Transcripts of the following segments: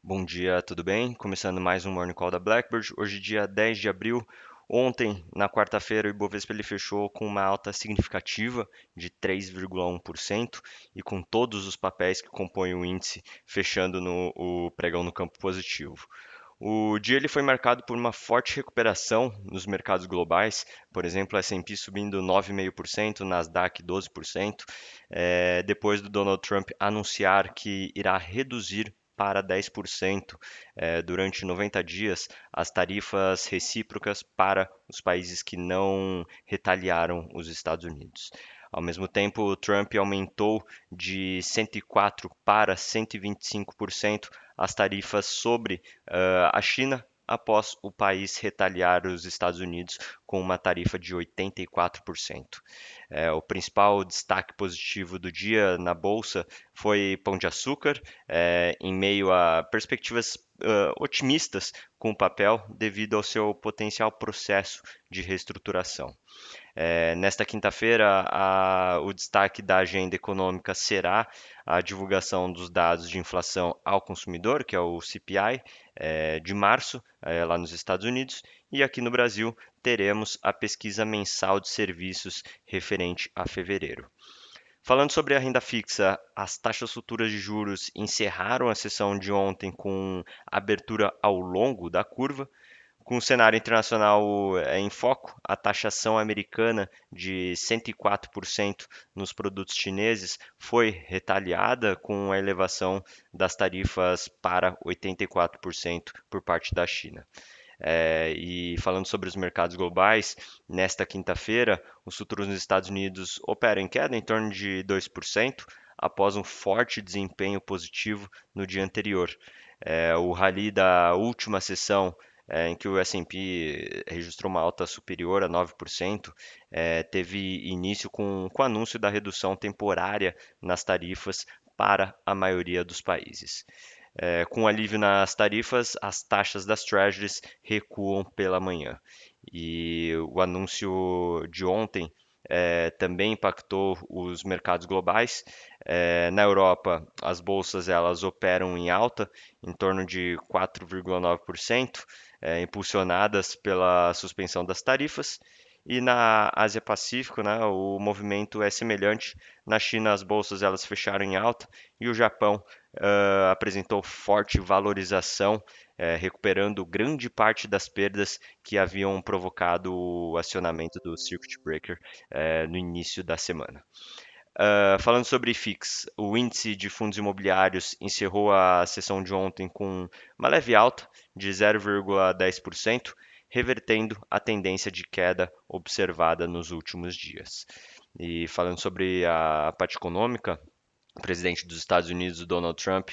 Bom dia, tudo bem? Começando mais um Morning Call da Blackbird. Hoje, dia 10 de abril. Ontem, na quarta-feira, o Ibovespa ele fechou com uma alta significativa de 3,1% e com todos os papéis que compõem o índice fechando no o pregão no campo positivo. O dia ele foi marcado por uma forte recuperação nos mercados globais, por exemplo, S&P subindo 9,5%, Nasdaq 12%, depois do Donald Trump anunciar que irá reduzir para 10% durante 90 dias as tarifas recíprocas para os países que não retaliaram os Estados Unidos. Ao mesmo tempo, o Trump aumentou de 104 para 125% as tarifas sobre a China após o país retaliar os Estados Unidos com uma tarifa de 84%. O principal destaque positivo do dia na bolsa foi Pão de Açúcar, em meio a perspectivas otimistas com o papel devido ao seu potencial processo de reestruturação. Nesta quinta-feira, o destaque da agenda econômica será a divulgação dos dados de inflação ao consumidor, que é o CPI, de março, lá nos Estados Unidos, e aqui no Brasil teremos a pesquisa mensal de serviços referente a fevereiro. Falando sobre a renda fixa, as taxas futuras de juros encerraram a sessão de ontem com abertura ao longo da curva, com o cenário internacional em foco, a taxação americana de 104% nos produtos chineses foi retaliada com a elevação das tarifas para 84% por parte da China. E falando sobre os mercados globais, nesta quinta-feira, os futuros nos Estados Unidos operam em queda em torno de 2%, após um forte desempenho positivo no dia anterior. O rally da última sessão em que o S&P registrou uma alta superior a 9%, teve início com o anúncio da redução temporária nas tarifas para a maioria dos países. Com alívio nas tarifas, as taxas das Treasuries recuam pela manhã. E o anúncio de ontem também impactou os mercados globais. Na Europa, as bolsas elas operam em alta, em torno de 4,9%, impulsionadas pela suspensão das tarifas. E na Ásia Pacífico, né, o movimento é semelhante. Na China, as bolsas elas fecharam em alta e o Japão apresentou forte valorização, recuperando grande parte das perdas que haviam provocado o acionamento do Circuit Breaker no início da semana. Falando sobre FIX, o índice de fundos imobiliários encerrou a sessão de ontem com uma leve alta de 0,10%, revertendo a tendência de queda observada nos últimos dias. E falando sobre a parte econômica, o presidente dos Estados Unidos, o Donald Trump,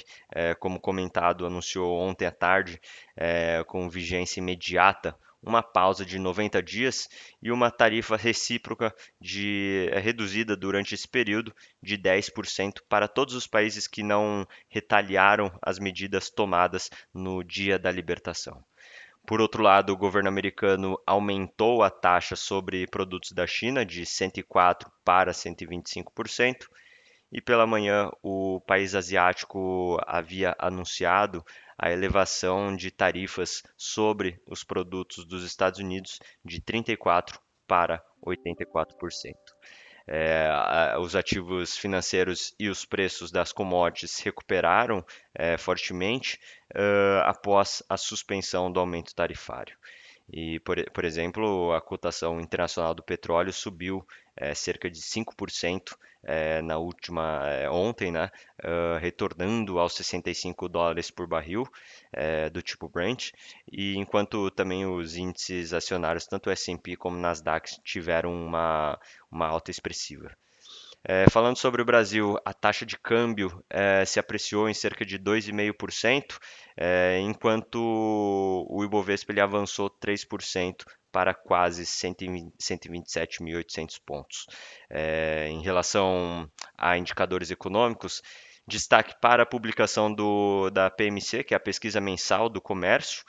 como comentado, anunciou ontem à tarde, com vigência imediata, uma pausa de 90 dias e uma tarifa recíproca reduzida durante esse período de 10% para todos os países que não retaliaram as medidas tomadas no dia da libertação. Por outro lado, o governo americano aumentou a taxa sobre produtos da China de 104 para 125%. E pela manhã, o país asiático havia anunciado a elevação de tarifas sobre os produtos dos Estados Unidos de 34% para 84%. Os ativos financeiros e os preços das commodities recuperaram fortemente após a suspensão do aumento tarifário. E, por exemplo, a cotação internacional do petróleo subiu cerca de 5% na última, ontem, né, retornando aos 65 dólares por barril do tipo Brent, e enquanto também os índices acionários, tanto o S&P como o Nasdaq, tiveram uma alta expressiva. Falando sobre o Brasil, a taxa de câmbio se apreciou em cerca de 2,5%, enquanto o Ibovespa ele avançou 3% para quase 127.800 pontos. Em relação a indicadores econômicos, destaque para a publicação da PMC, que é a pesquisa mensal do comércio.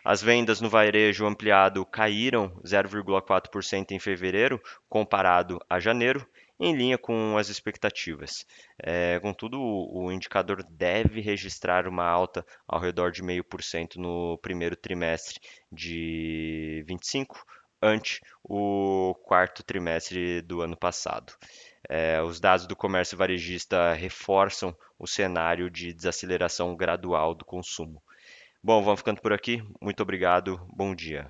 As vendas no varejo ampliado caíram 0,4% em fevereiro, comparado a janeiro, em linha com as expectativas. Contudo, o indicador deve registrar uma alta ao redor de 0,5% no primeiro trimestre de 25, ante o quarto trimestre do ano passado. Os dados do comércio varejista reforçam o cenário de desaceleração gradual do consumo. Bom, vamos ficando por aqui. Muito obrigado. Bom dia.